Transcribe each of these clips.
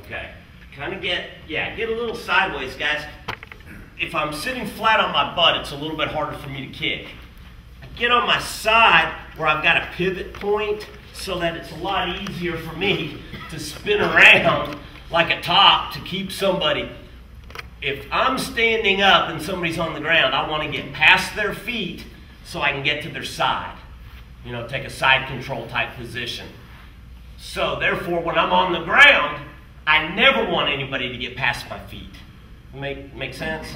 Okay. Kind of get a little sideways, guys. If I'm sitting flat on my butt, it's a little bit harder for me to kick. I get on my side where I've got a pivot point so that it's a lot easier for me to spin around like a top to keep somebody. If I'm standing up and somebody's on the ground, I want to get past their feet so I can get to their side. You know, take a side control type position. So therefore, when I'm on the ground, I never want anybody to get past my feet. Make sense?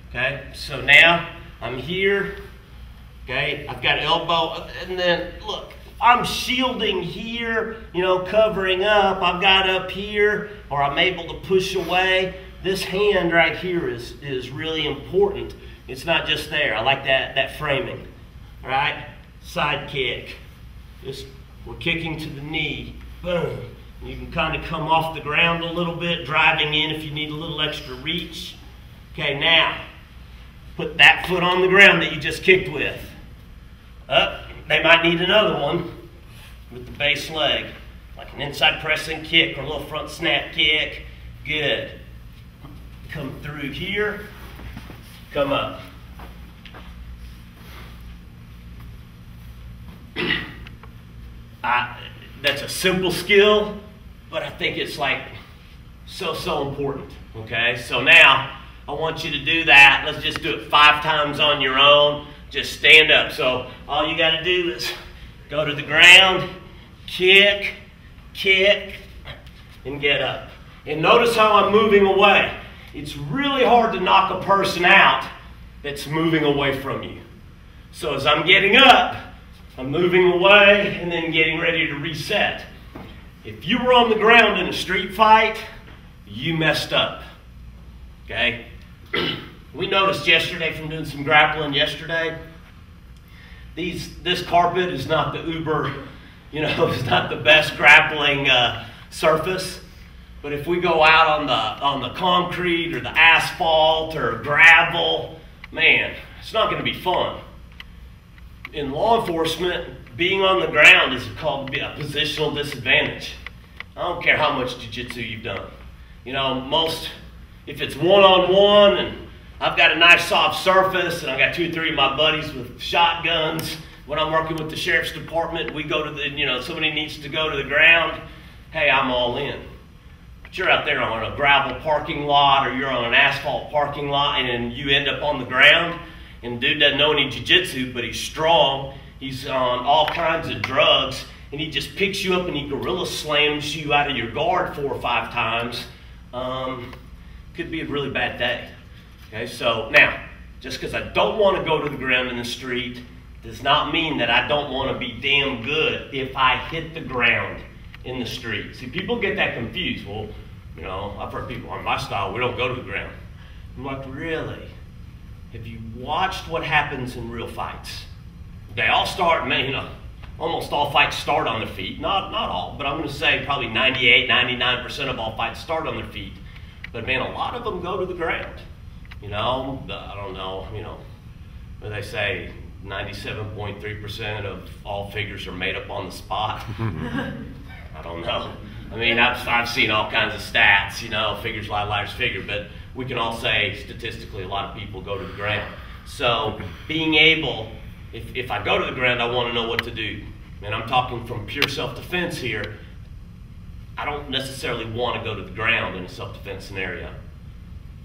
Okay, so now I'm here. Okay, I've got elbow, and then look, I'm shielding here, you know, covering up. I've got up here, or I'm able to push away. This hand right here is really important. It's not just there. I like that framing. All right, side kick. We're kicking to the knee. Boom. You can kind of come off the ground a little bit, driving in if you need a little extra reach. Okay, now, put that foot on the ground that you just kicked with. Up, they might need another one with the base leg, like an inside pressing kick or a little front snap kick. Good. Come through here, come up. That's a simple skill, but I think it's like so important, okay? So now, I want you to do that. Let's just do it 5 times on your own. Just stand up. So all you got to do is go to the ground, kick, and get up. And notice how I'm moving away. It's really hard to knock a person out that's moving away from you. So as I'm getting up, I'm moving away and then getting ready to reset. If you were on the ground in a street fight, you messed up. Okay? We noticed yesterday from doing some grappling yesterday, this carpet is not the uber, you know, it's not the best grappling surface. But if we go out on the concrete or the asphalt or gravel, man, it's not going to be fun. In law enforcement, being on the ground is called a positional disadvantage. I don't care how much jiu-jitsu you've done. You know, if it's one-on-one and I've got a nice soft surface and I've got 2 or 3 of my buddies with shotguns, when I'm working with the sheriff's department, we go to the, you know, somebody needs to go to the ground, hey, I'm all in. But you're out there on a gravel parking lot or you're on an asphalt parking lot and you end up on the ground and dude doesn't know any jiu-jitsu, but he's strong, he's on all kinds of drugs, and he just picks you up and he gorilla slams you out of your guard 4 or 5 times. Could be a really bad day. Okay, so now, just because I don't want to go to the ground in the street does not mean that I don't want to be damn good if I hit the ground in the street. See, people get that confused. Well, you know, I've heard people, on my style, we don't go to the ground. I'm like, really? Have you watched what happens in real fights? They all start, you know, almost all fights start on their feet. Not all, but I'm going to say probably 98, 99% of all fights start on their feet. But man, a lot of them go to the ground. You know, I don't know, you know, what they say, 97.3% of all figures are made up on the spot. I don't know. I mean, I've seen all kinds of stats, you know, figures lie, liars figure, but we can all say statistically a lot of people go to the ground. So being able, if I go to the ground, I want to know what to do. And I'm talking from pure self-defense here. I don't necessarily want to go to the ground in a self-defense scenario.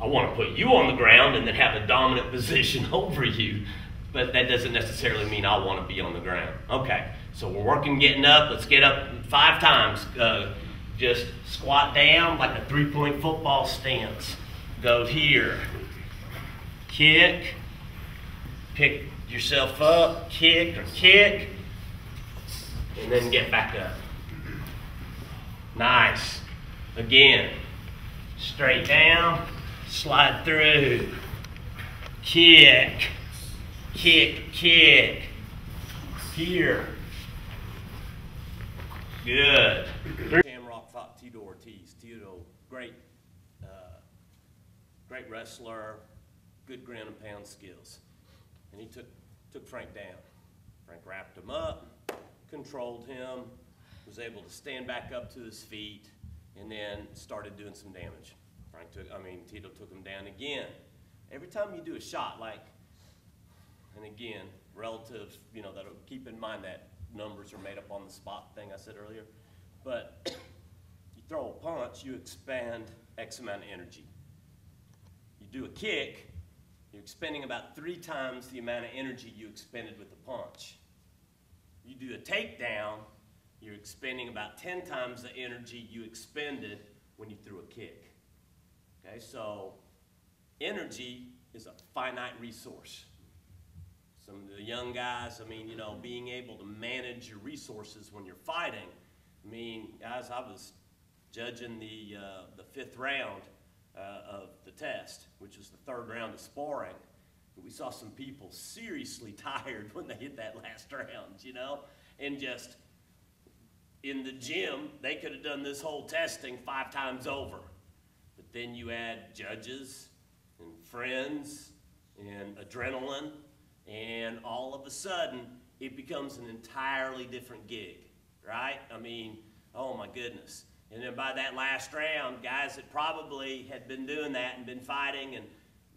I want to put you on the ground and then have a dominant position over you. But that doesn't necessarily mean I want to be on the ground. Okay, so we're working getting up. Let's get up 5 times. Just squat down like a 3-point football stance. Go here. Kick. Pick yourself up. Kick or kick. And then get back up. Nice. Again. Straight down. Slide through. Kick. Kick, kick. Here. Good. Shamrock fought Tito Ortiz. Tito, great wrestler, good ground and pound skills. And he took Frank down. Frank wrapped him up, controlled him, was able to stand back up to his feet, and then started doing some damage. Tito took him down again. Every time you do a shot, and again, relative, that'll keep in mind that numbers are made up on the spot thing I said earlier, but you throw a punch, you expend X amount of energy. You do a kick, you're expending about 3 times the amount of energy you expended with the punch. You do a takedown, you're expending about 10 times the energy you expended when you threw a kick. Okay, so energy is a finite resource. Some of the young guys, being able to manage your resources when you're fighting. Guys, I was judging the 5th round of the test, which was the 3rd round of sparring. We saw some people seriously tired when they hit that last round, and just in the gym, they could have done this whole testing 5 times over. But then you add judges and friends and adrenaline, and all of a sudden, it becomes an entirely different gig, right? Oh my goodness. And then by that last round, guys that probably had been doing that and been fighting, and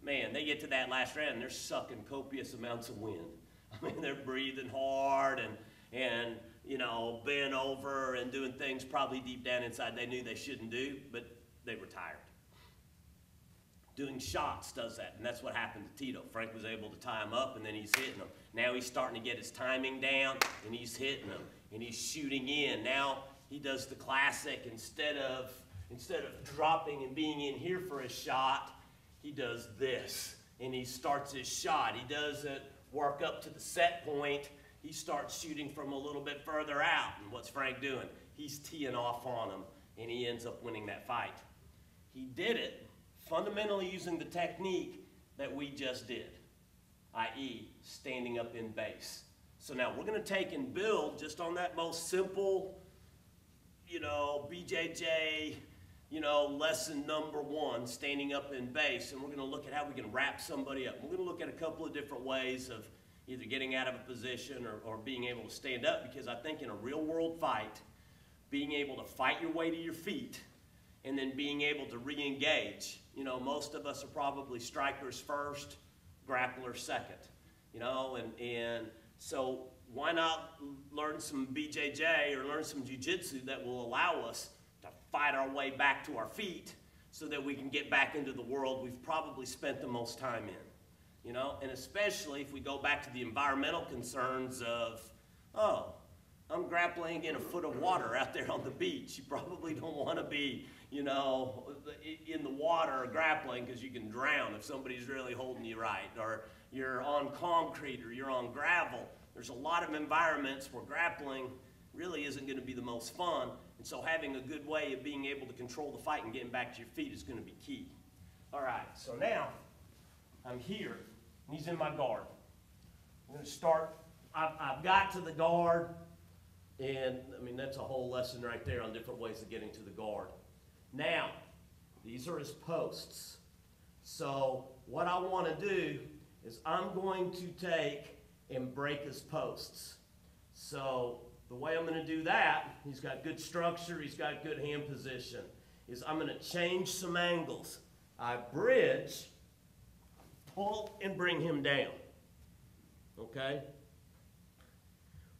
man, they get to that last round and they're sucking copious amounts of wind. They're breathing hard and bent over and doing things probably deep down inside they knew they shouldn't do, but they were tired. Doing shots does that, and that's what happened to Tito. Frank was able to tie him up, and then he's hitting them. Now he's starting to get his timing down, and he's hitting them, and he's shooting in. Now he does the classic, instead of dropping and being in here for a shot, he does this, and he starts his shot. He doesn't work up to the set point. He starts shooting from a little bit further out, and what's Frank doing? He's teeing off on him, and he ends up winning that fight. He did it fundamentally using the technique that we just did, i.e. standing up in base. So now we're going to take and build just on that most simple, BJJ, lesson number 1, standing up in base, and we're going to look at how we can wrap somebody up. We're going to look at a couple of different ways of either getting out of a position or being able to stand up, because I think in a real world fight, being able to fight your way to your feet and then being able to re-engage. Most of us are probably strikers first, grapplers second, and so why not learn some BJJ or learn some jiu-jitsu that will allow us to fight our way back to our feet so that we can get back into the world we've probably spent the most time in, and especially if we go back to the environmental concerns of, oh, I'm grappling in a foot of water out there on the beach. You probably don't want to be, in the water grappling, because you can drown if somebody's really holding you right. Or you're on concrete or you're on gravel. There's a lot of environments where grappling really isn't going to be the most fun. And so having a good way of being able to control the fight and getting back to your feet is going to be key. All right, so now I'm here, and he's in my guard. I'm going to start. I've got to the guard. And, that's a whole lesson right there on different ways of getting to the guard. Now, these are his posts. So what I want to do is I'm going to take and break his posts. So the way I'm going to do that, he's got good structure, he's got good hand position, is I'm going to change some angles. I bridge, pull, and bring him down. Okay?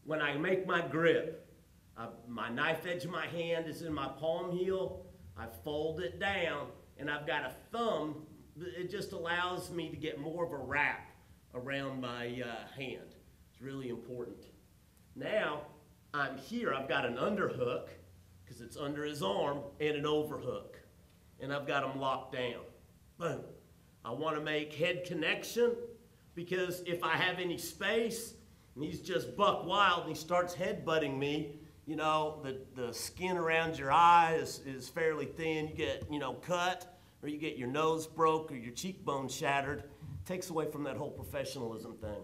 When I make my grip, my knife edge of my hand is in my palm heel, I fold it down, and I've got a thumb. It just allows me to get more of a wrap around my hand. It's really important. Now, I'm here. I've got an underhook, because it's under his arm, and an overhook. And I've got them locked down. Boom. I want to make head connection, because if I have any space, and he's just buck wild, and he starts headbutting me, the skin around your eye is fairly thin. You get, cut, or you get your nose broke, or your cheekbone shattered. It takes away from that whole professionalism thing.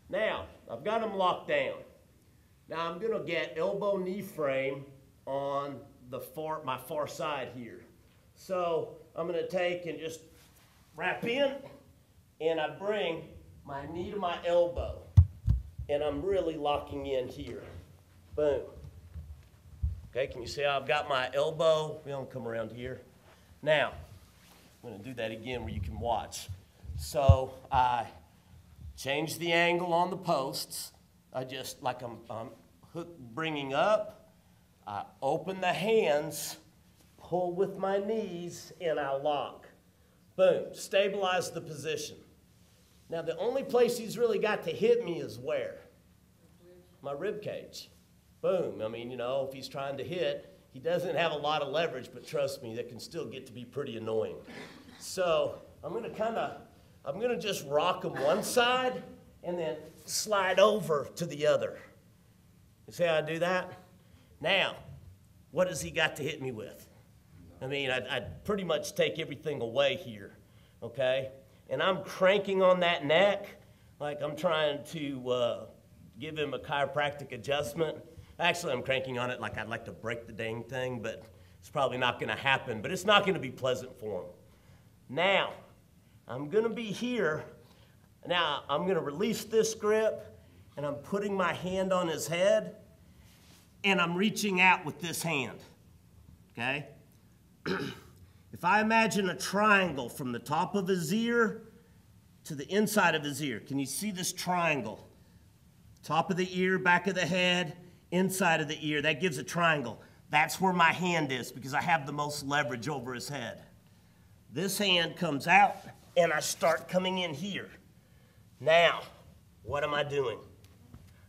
Now, I've got him locked down. Now, I'm going to get elbow knee frame on my far side here. So, I'm going to take and just wrap in, and I bring my knee to my elbow. And I'm really locking in here. Boom. Okay, can you see how I've got my elbow? We don't come around here. Now, I'm going to do that again where you can watch. So I change the angle on the posts. I just, like I'm bringing up, I open the hands, pull with my knees, and I lock. Boom, stabilize the position. Now the only place he's really got to hit me is where? My rib cage. Boom, I mean, you know, if he's trying to hit, he doesn't have a lot of leverage, but trust me, that can still get to be pretty annoying. So I'm gonna just rock him one side and then slide over to the other. You see how I do that? Now, what has he got to hit me with? I mean, I'd pretty much take everything away here, okay? And I'm cranking on that neck like I'm trying to give him a chiropractic adjustment. Actually, I'm cranking on it like I'd like to break the dang thing, but it's probably not going to happen, but it's not going to be pleasant for him. Now, I'm going to be here. Now, I'm going to release this grip, and I'm putting my hand on his head, and I'm reaching out with this hand, okay? If I imagine a triangle from the top of his ear to the inside of his ear, can you see this triangle? Top of the ear, back of the head, inside of the ear, that gives a triangle. That's where my hand is because I have the most leverage over his head. This hand comes out and I start coming in here. Now, what am I doing?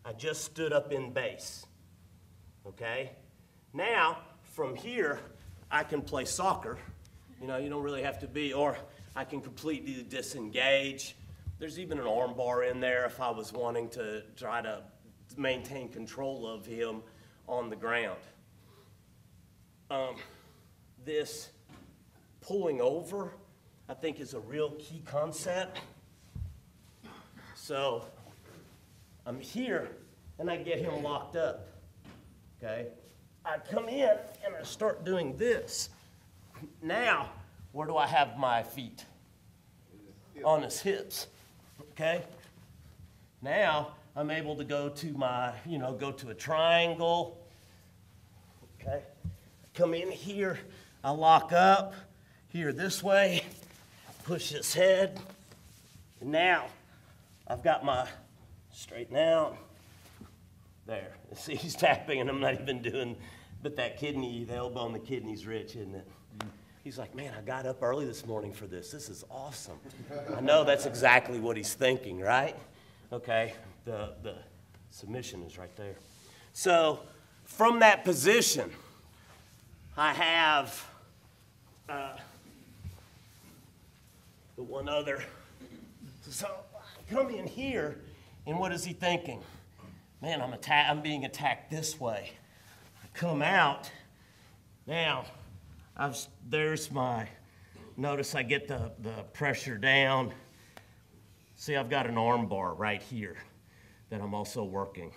I just stood up in base, okay? Now, from here, I can play soccer. You know, you don't really have to be, or I can completely disengage. There's even an arm bar in there if I was wanting to try to maintain control of him on the ground. This pulling over, I think, is a real key concept. So I'm here and I get him locked up, okay? I come in and I start doing this. Now, where do I have my feet? On his hips, okay? Now, I'm able to go to my, go to a triangle, okay? Come in here, I lock up, here this way, push his head. And now, I've got my straighten out. There, see, he's tapping and I'm not even doing, but that kidney, the elbow on the kidney's rich, isn't it? He's like, man, I got up early this morning for this. This is awesome. I know that's exactly what he's thinking, right? Okay, the submission is right there. So from that position, I have the one other. So I come in here, and what is he thinking? Man, I'm being attacked this way. I come out. Now, notice I get the pressure down. See, I've got an arm bar right here that I'm also working.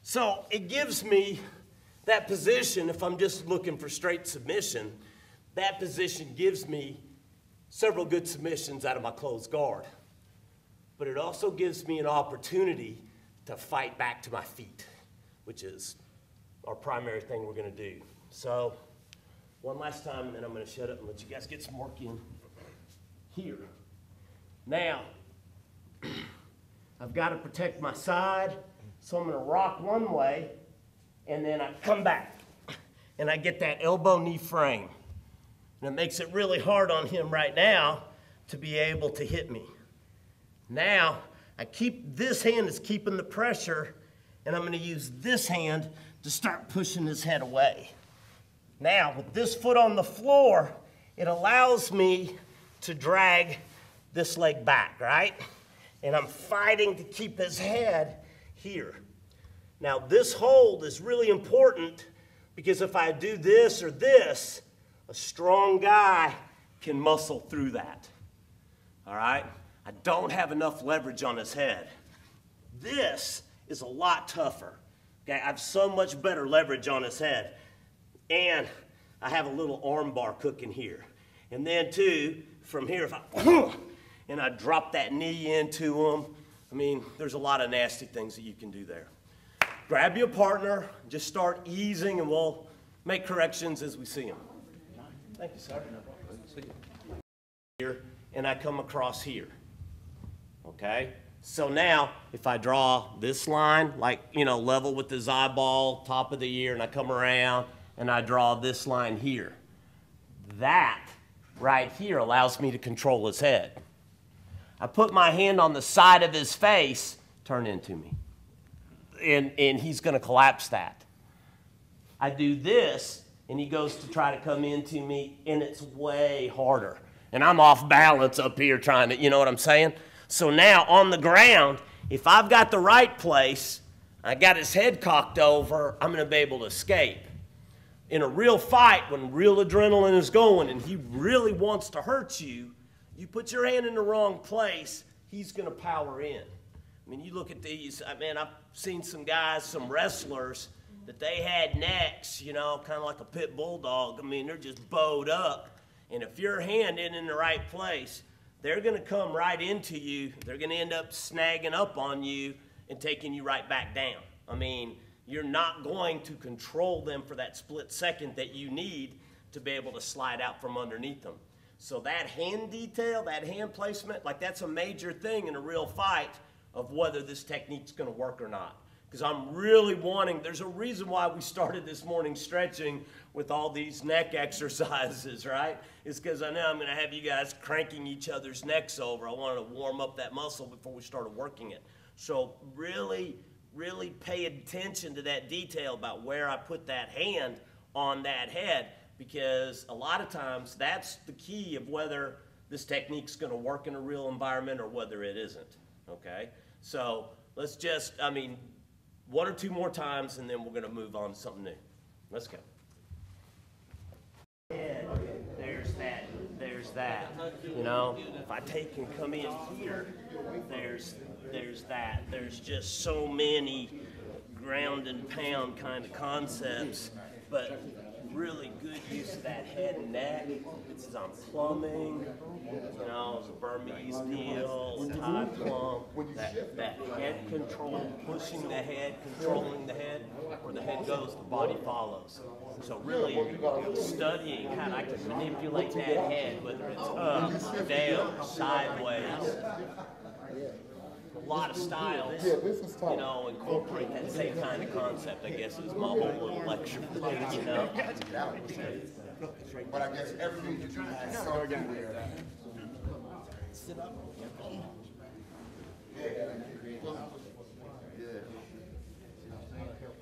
So it gives me that position, if I'm just looking for straight submission, that position gives me several good submissions out of my closed guard. But it also gives me an opportunity to fight back to my feet, which is our primary thing we're going to do. So one last time, and then I'm going to shut up and let you guys get some work in here. Now, I've got to protect my side, so I'm going to rock one way, and then I come back, and I get that elbow-knee frame. And it makes it really hard on him right now to be able to hit me. Now, this hand is keeping the pressure, and I'm going to use this hand to start pushing his head away. Now, with this foot on the floor, it allows me to drag this leg back, right? And I'm fighting to keep his head here. Now, this hold is really important because if I do this or this, a strong guy can muscle through that, all right? I don't have enough leverage on his head. This is a lot tougher, okay? I have so much better leverage on his head. And I have a little arm bar cooking here. And then, too, from here, if I drop that knee into him, I mean, there's a lot of nasty things that you can do there. grab your partner, just start easing, and we'll make corrections as we see them. Thank you, sir. Here, and I come across here. Okay? So now, if I draw this line, like, level with his eyeball, top of the ear, and I come around, and I draw this line here. That right here allows me to control his head. I put my hand on the side of his face, turn into me. And he's going to collapse that. I do this, and he goes to try to come into me, and it's way harder. And I'm off balance up here trying to, you know what I'm saying? So now on the ground, if I've got the right place, I got his head cocked over, I'm going to be able to escape. In a real fight, when real adrenaline is going and he really wants to hurt you, you put your hand in the wrong place, he's going to power in. I mean, you look at these, I've seen some guys, some wrestlers, that they had necks, kind of like a pit bulldog. I mean, they're just bowed up. And if your hand isn't in the right place, they're going to come right into you. They're going to end up snagging up on you and taking you right back down. I mean, you're not going to control them for that split second that you need to be able to slide out from underneath them. So that hand detail, that hand placement, like that's a major thing in a real fight of whether this technique's going to work or not. Because I'm really wanting, there's a reason why we started this morning stretching with all these neck exercises, right? It's because I know I'm going to have you guys cranking each other's necks over. I wanted to warm up that muscle before we started working it. So really, really pay attention to that detail about where I put that hand on that head, because a lot of times that's the key of whether this technique's going to work in a real environment or whether it isn't, okay? So let's just, one or two more times, and then we're going to move on to something new. Let's go. There's that. If I take and come in here, there's that. There's just so many ground and pound kind of concepts, but really good use of that head and neck. This is on plumbing, the Burmese deal, the Thai plum, that head control, pushing the head, controlling the head. Where the head goes, the body follows. So really studying how I can manipulate that head, whether it's up, down, sideways. A lot of styles, incorporate that same kind of concept, I guess, is my whole little lecture thing, But I guess everything that you had somewhere. Sit up.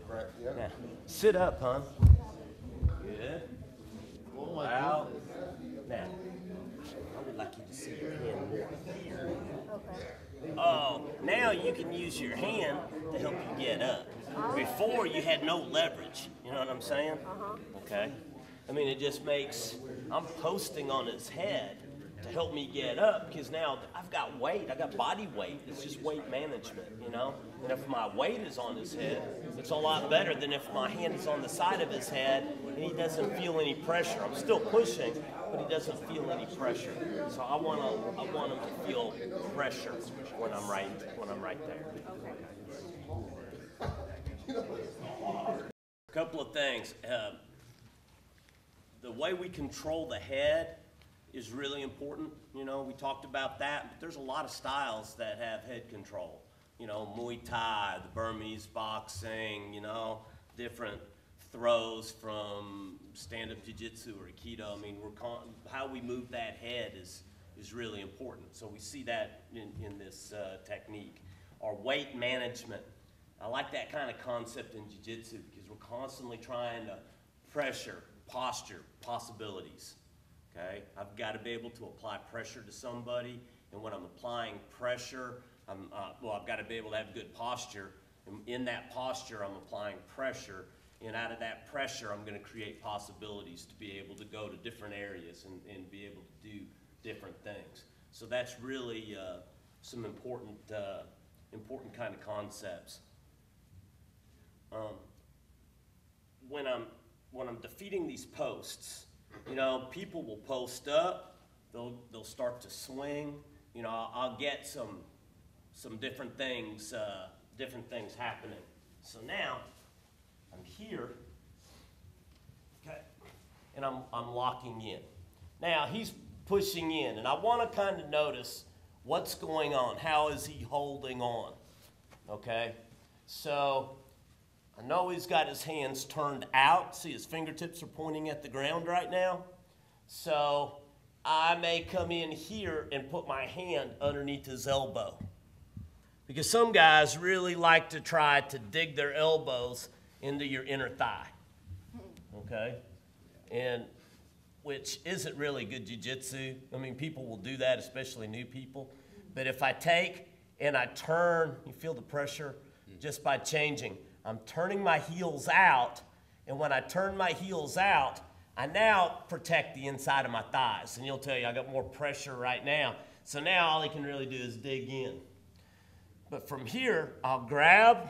Right, yeah. Now, sit up, hon. Good. Wow. Now, I would like you to see your hand more. Okay. Oh, now you can use your hand to help you get up. Before, you had no leverage. You know what I'm saying? Uh-huh. Okay? It just makes, I'm posting on his head to help me get up, because now I've got weight, I got body weight. It's just weight management, And if my weight is on his head, it's a lot better than if my hand is on the side of his head and he doesn't feel any pressure. I'm still pushing, but he doesn't feel any pressure. So I want him to feel pressure when I'm right there. A couple of things. The way we control the head is really important. We talked about that, but there's a lot of styles that have head control. Muay Thai, the Burmese boxing, different throws from stand-up jiu-jitsu or Aikido. How we move that head is really important. So we see that in this technique. Our weight management. I like that kind of concept in jiu-jitsu because we're constantly trying to pressure, posture, possibilities. Okay? I've got to be able to apply pressure to somebody, and when I'm applying pressure, I've got to be able to have good posture. And in that posture, I'm applying pressure, and out of that pressure, I'm going to create possibilities to be able to go to different areas and be able to do different things. So that's really some important kind of concepts. When I'm defeating these posts, people will post up, they'll start to swing. I'll get some different things happening. So now, I'm here, okay, and I'm locking in. Now, he's pushing in, and I want to kind of notice what's going on. How is he holding on? Okay, so I know he's got his hands turned out. See, his fingertips are pointing at the ground right now. So I may come in here and put my hand underneath his elbow. Because some guys really like to try to dig their elbows into your inner thigh. Okay? And which isn't really good jiu-jitsu. I mean, people will do that, especially new people. But if I take and I turn, you feel the pressure just by changing. I'm turning my heels out, and when I turn my heels out, I now protect the inside of my thighs. And he'll tell you I got more pressure right now. So now all he can really do is dig in. But from here, I'll grab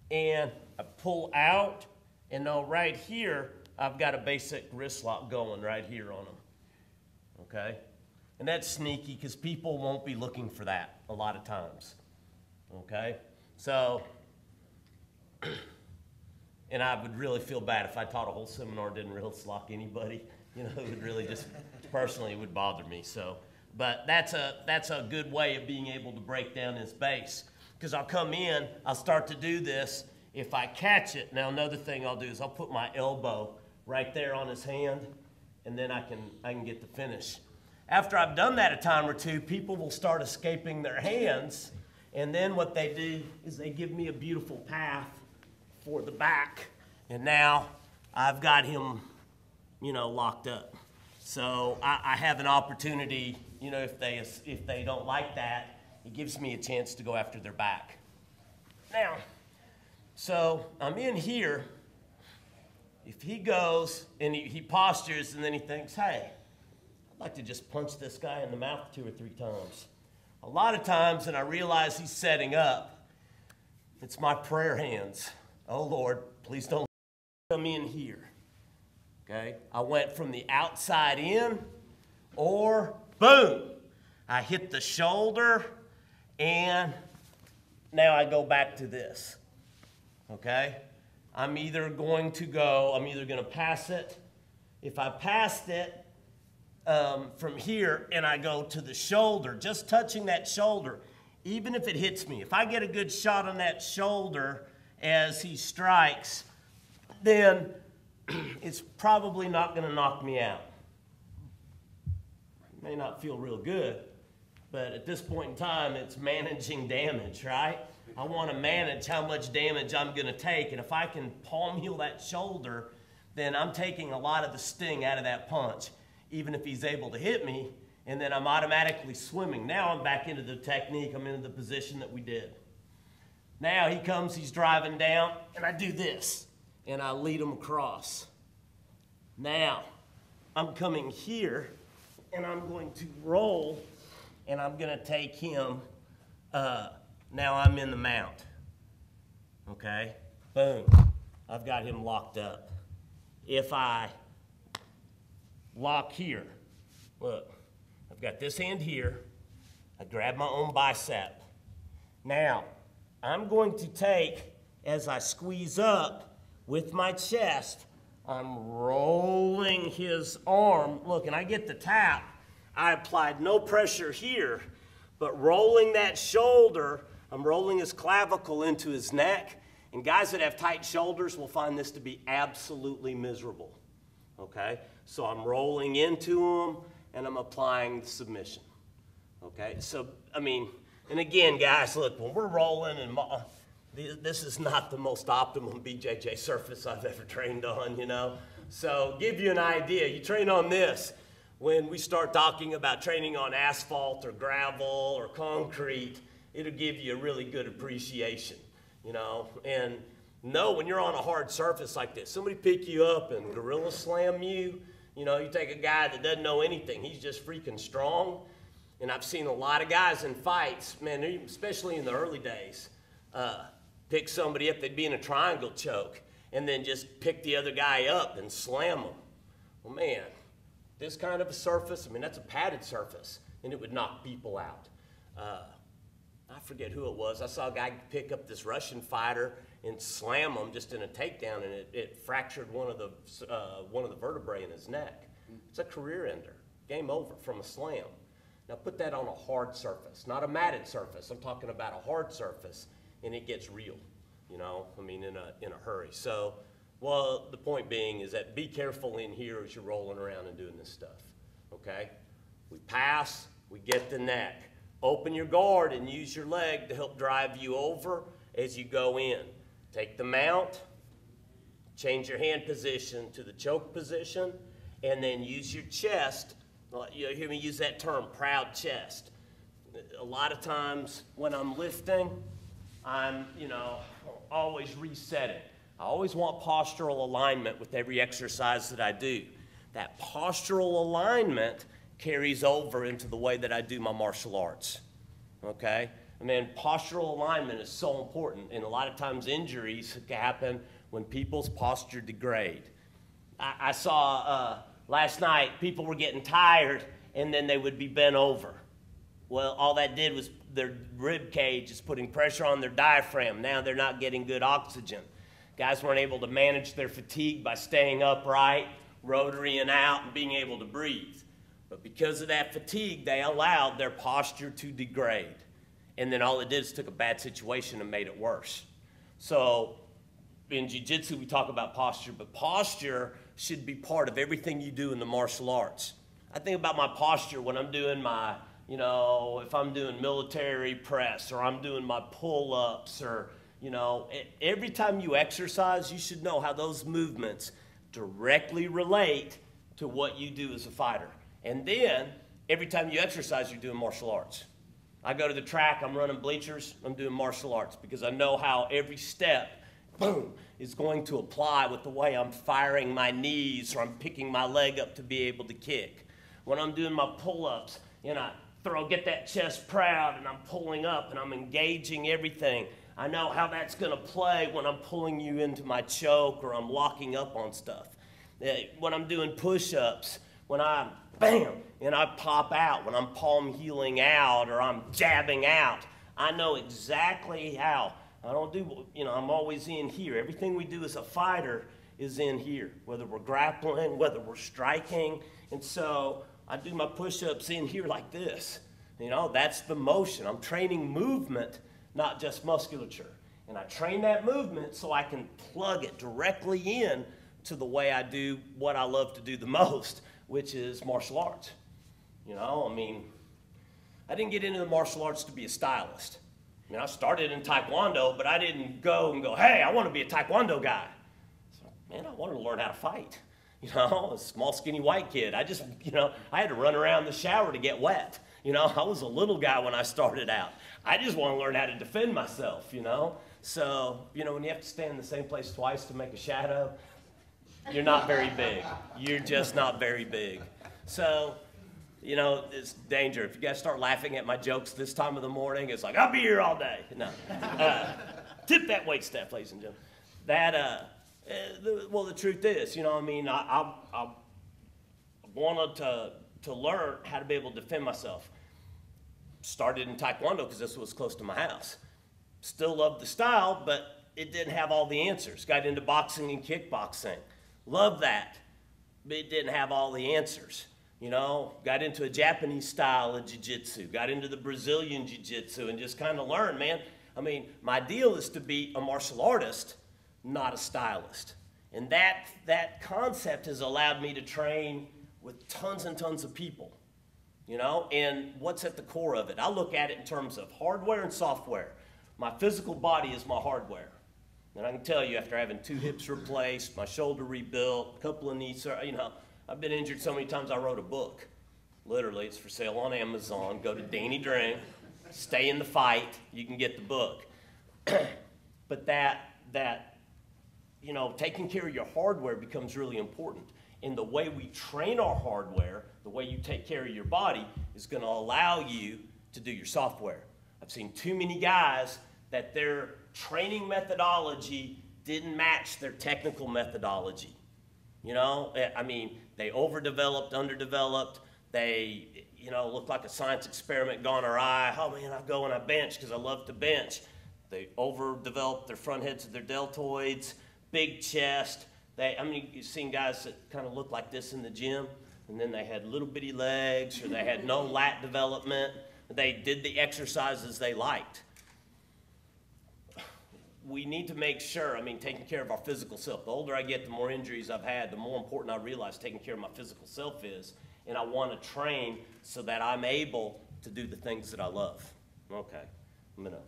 and I pull out, and now right here, I've got a basic wrist lock going right here on him. Okay? And that's sneaky because people won't be looking for that a lot of times. Okay? So, and I would really feel bad if I taught a whole seminar and didn't wrist lock anybody. You know, it would really just, personally, it would bother me. So, but that's a good way of being able to break down his base. Because I'll come in, I'll start to do this. If I catch it, now another thing I'll do is I'll put my elbow right there on his hand, and then I can get the finish. After I've done that a time or two, people will start escaping their hands, and then what they do is they give me a beautiful path for the back, and now I've got him, you know, locked up. So I have an opportunity, you know, if they don't like that, it gives me a chance to go after their back. Now, so I'm in here. If he goes and he postures and then he thinks, hey, I'd like to just punch this guy in the mouth 2 or 3 times. A lot of times, and I realize he's setting up, it's my prayer hands. Oh, Lord, please don't come in here. Okay? I went from the outside in, or boom, I hit the shoulder, and now I go back to this. Okay? I'm either going to pass it. If I passed it from here and I go to the shoulder, just touching that shoulder, even if it hits me, if I get a good shot on that shoulder as he strikes, then it's probably not going to knock me out. It may not feel real good, but at this point in time, it's managing damage, right? I want to manage how much damage I'm going to take, and if I can palm heel that shoulder, then I'm taking a lot of the sting out of that punch, even if he's able to hit me, and then I'm automatically swimming. Now I'm back into the technique, I'm into the position that we did. Now he comes, he's driving down, and I do this, and I lead him across. Now, I'm coming here, and I'm going to roll, and I'm going to take him, now I'm in the mount, okay? Boom, I've got him locked up. If I lock here, look, I've got this hand here, I grab my own bicep. Now, I'm going to take, as I squeeze up with my chest, I'm rolling his arm. Look, and I get the tap. I applied no pressure here, but rolling that shoulder, I'm rolling his clavicle into his neck, and guys that have tight shoulders will find this to be absolutely miserable, okay? So I'm rolling into him, and I'm applying the submission, okay? So, I mean, and again, guys, look, when we're rolling, and this is not the most optimum BJJ surface I've ever trained on, you know? So give you an idea, you train on this. When we start talking about training on asphalt or gravel or concrete, it'll give you a really good appreciation, you know? And know when you're on a hard surface like this, somebody pick you up and gorilla slam you, you know, you take a guy that doesn't know anything, he's just freaking strong. And I've seen a lot of guys in fights, man, especially in the early days, pick somebody up, they'd be in a triangle choke, and then just pick the other guy up and slam them. Well, man, this kind of a surface, I mean, that's a padded surface, and it would knock people out. I forget who it was. I saw a guy pick up this Russian fighter and slam him just in a takedown, and it fractured one of the vertebrae in his neck. It's a career ender. Game over from a slam. Now put that on a hard surface, not a matted surface. I'm talking about a hard surface, and it gets real, you know, I mean, in a hurry. So, well, the point being is that be careful in here as you're rolling around and doing this stuff, okay? We pass, we get the neck. Open your guard and use your leg to help drive you over as you go in. Take the mount, change your hand position to the choke position, and then use your chest. You hear me use that term, proud chest. A lot of times when I'm lifting, I'm, you know, always resetting. I always want postural alignment with every exercise that I do. That postural alignment carries over into the way that I do my martial arts, okay? I mean, postural alignment is so important, and a lot of times injuries happen when people's posture degrade. I saw last night people were getting tired, and then they would be bent over. Well, all that did was their rib cage is putting pressure on their diaphragm. Now they're not getting good oxygen. Guys weren't able to manage their fatigue by staying upright, rotarying out, and being able to breathe. But because of that fatigue, they allowed their posture to degrade. And then all it did is took a bad situation and made it worse. So in jiu-jitsu, we talk about posture, but posture should be part of everything you do in the martial arts. I think about my posture when I'm doing my, you know, if I'm doing military press or I'm doing my pull-ups or, you know, every time you exercise, you should know how those movements directly relate to what you do as a fighter. And then, every time you exercise, you're doing martial arts. I go to the track, I'm running bleachers, I'm doing martial arts because I know how every step, boom, is going to apply with the way I'm firing my knees or I'm picking my leg up to be able to kick. When I'm doing my pull-ups, you know, get that chest proud and I'm pulling up and I'm engaging everything. I know how that's going to play when I'm pulling you into my choke or I'm locking up on stuff. When I'm doing push-ups, when I'm bam, and I pop out, when I'm palm heeling out or I'm jabbing out, I know exactly how. I don't do, you know, I'm always in here. Everything we do as a fighter is in here, whether we're grappling, whether we're striking. And so I do my push-ups in here like this. You know, that's the motion. I'm training movement, not just musculature. And I train that movement so I can plug it directly in to the way I do what I love to do the most, which is martial arts. You know, I mean, I didn't get into the martial arts to be a stylist. I mean, I started in Taekwondo, but I didn't go and go, hey, I want to be a Taekwondo guy. So, man, I wanted to learn how to fight. You know, a small, skinny white kid. I just, you know, I had to run around the shower to get wet. You know, I was a little guy when I started out. I just want to learn how to defend myself, you know. So, you know, when you have to stand in the same place twice to make a shadow, you're not very big. You're just not very big. So, you know, it's danger. If you guys start laughing at my jokes this time of the morning, it's like, I'll be here all day. No. Tip that weight staff, ladies and gentlemen. That, well, the truth is, you know, I mean, I wanted to learn how to be able to defend myself. Started in Taekwondo because this was close to my house. Still loved the style, but it didn't have all the answers. Got into boxing and kickboxing. Loved that, but it didn't have all the answers. You know, got into a Japanese style of jiu-jitsu, got into the Brazilian jiu-jitsu and just kind of learned, man. I mean, my deal is to be a martial artist, not a stylist. And that concept has allowed me to train with tons and tons of people, you know, and what's at the core of it? I look at it in terms of hardware and software. My physical body is my hardware. And I can tell you, after having 2 hips replaced, my shoulder rebuilt, a couple of knees, you know, I've been injured so many times I wrote a book. Literally, it's for sale on Amazon. Go to Dring, stay in the fight, you can get the book. But that, you know, taking care of your hardware becomes really important. And the way we train our hardware, the way you take care of your body, is going to allow you to do your software. I've seen too many guys that their training methodology didn't match their technical methodology. You know, I mean, they overdeveloped, underdeveloped. They, you know, look like a science experiment gone awry. Oh man, I go and I bench because I love to bench. They overdevelop their front heads of their deltoids, big chest. I mean, you've seen guys that kind of look like this in the gym, and then they had little bitty legs, or they had no lat development. They did the exercises they liked. We need to make sure, I mean, taking care of our physical self. The older I get, the more injuries I've had, the more important I realize taking care of my physical self is. And I want to train so that I'm able to do the things that I love. Okay, I'm going to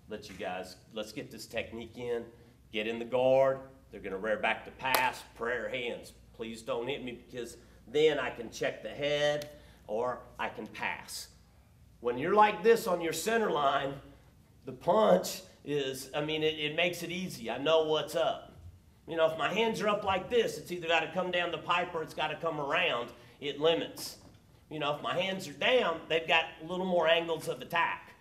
let you guys, let's get this technique in. Get in the guard. They're going to rear back to pass, prayer hands. Please don't hit me, because then I can check the head or I can pass. When you're like this on your center line, the punch is, I mean, it makes it easy. I know what's up. You know, if my hands are up like this, it's either got to come down the pipe or it's got to come around. It limits. You know, if my hands are down, they've got a little more angles of attack.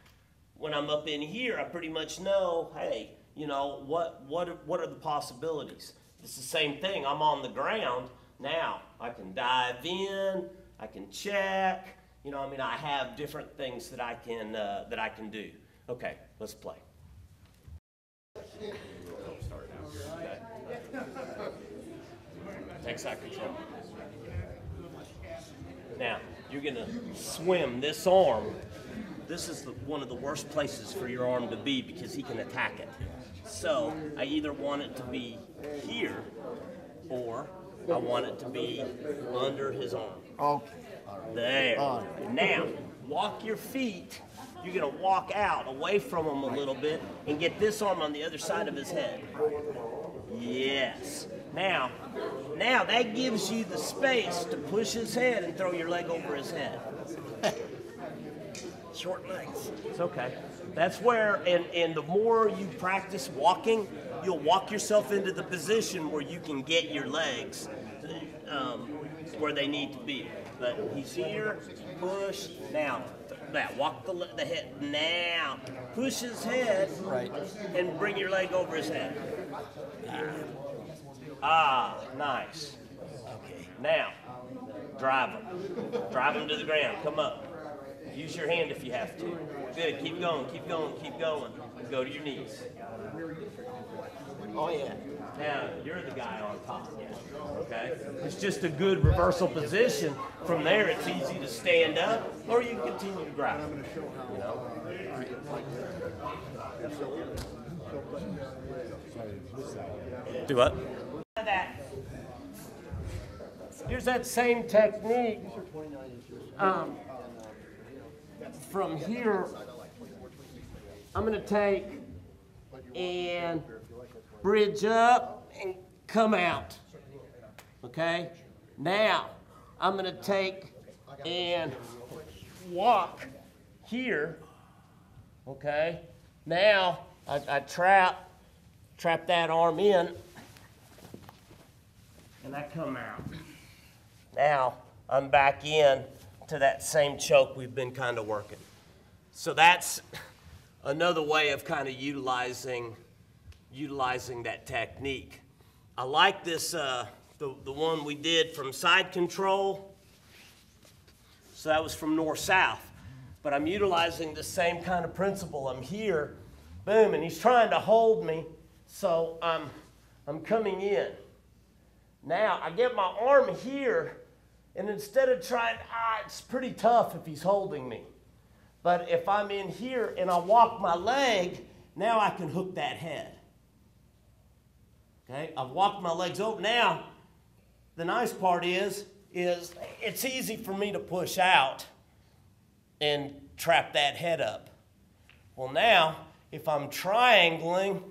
When I'm up in here, I pretty much know, hey, you know, what are the possibilities? It's the same thing. I'm on the ground. Now, I can dive in, I can check. You know, I mean, I have different things that I can do. Okay, let's play. Okay. Take side control. Now, you're going to swim this arm. This is one of the worst places for your arm to be because he can attack it. So I either want it to be here or I want it to be under his arm. Okay. There. Now, walk your feet. You're going to walk out away from him a little bit and get this arm on the other side of his head. Yes. Now that gives you the space to push his head and throw your leg over his head. Short legs. It's okay. That's where, and the more you practice walking, you'll walk yourself into the position where you can get your legs where they need to be. But he's here, push, now walk the head, now push his head, right, and bring your leg over his head. Nice. Okay. Now, drive him to the ground, come up. Use your hand if you have to. Good, keep going, keep going, keep going. Go to your knees. Oh yeah. Now, you're the guy on top, okay? It's just a good reversal position. From there, it's easy to stand up, or you can continue to grab. You know? Do what? Here's that same technique. From here, I'm going to take and bridge up and come out. Okay? Now, I'm going to take and walk here. Okay? Now, I trap that arm in, and I come out. Now, I'm back in to that same choke we've been kind of working. So that's another way of kind of utilizing that technique. I like this, the one we did from side control. So that was from north-south. But I'm utilizing the same kind of principle. I'm here, boom, and he's trying to hold me, so I'm coming in. Now, I get my arm here, and instead of trying, it's pretty tough if he's holding me. But if I'm in here and I walk my leg, now I can hook that head. Okay, I've walked my legs over. Now, the nice part is it's easy for me to push out and trap that head up. Well, now, if I'm triangling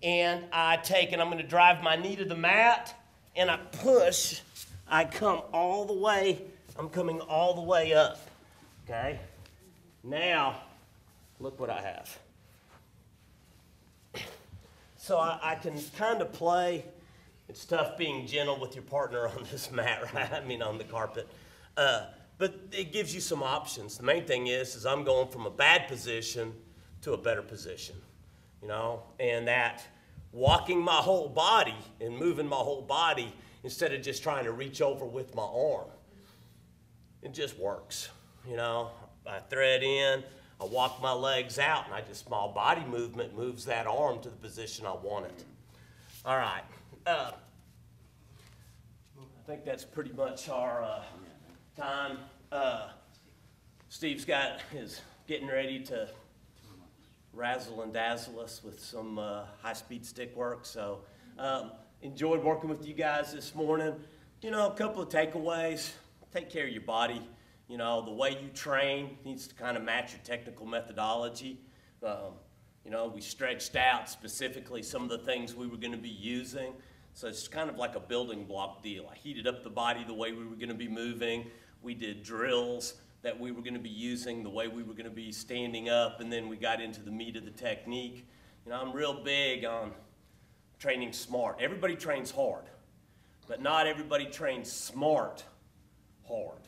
and I'm going to drive my knee to the mat and I push, I come all the way, I'm coming all the way up, okay? Now, look what I have. So I can kind of play. It's tough being gentle with your partner on this mat, right? I mean, on the carpet. But it gives you some options. The main thing is I'm going from a bad position to a better position, you know? And that walking my whole body and moving my whole body instead of just trying to reach over with my arm. It just works, you know. I thread in, I walk my legs out, and small body movement moves that arm to the position I want it. All right. I think that's pretty much our time. Steve's is getting ready to razzle and dazzle us with some high-speed stick work. So enjoyed working with you guys this morning. You know, a couple of takeaways. Take care of your body. You know, the way you train needs to kind of match your technical methodology. You know, we stretched out specifically some of the things we were going to be using. So it's kind of like a building block deal. I heated up the body the way we were going to be moving. We did drills that we were going to be using the way we were going to be standing up, and then we got into the meat of the technique. You know, I'm real big on training smart. Everybody trains hard, but not everybody trains smart hard.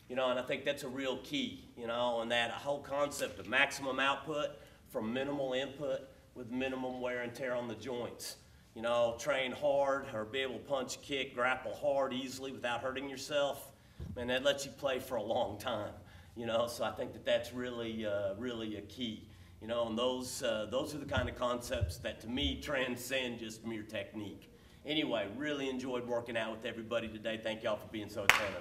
You know, and I think that's a real key, you know, and that whole concept of maximum output from minimal input with minimum wear and tear on the joints. You know, train hard or be able to punch, kick, grapple hard easily without hurting yourself. Man, that lets you play for a long time, you know, so I think that that's really, really a key. You know, and those are the kind of concepts that to me transcend just mere technique. Anyway, really enjoyed working out with everybody today. Thank y'all for being so attentive.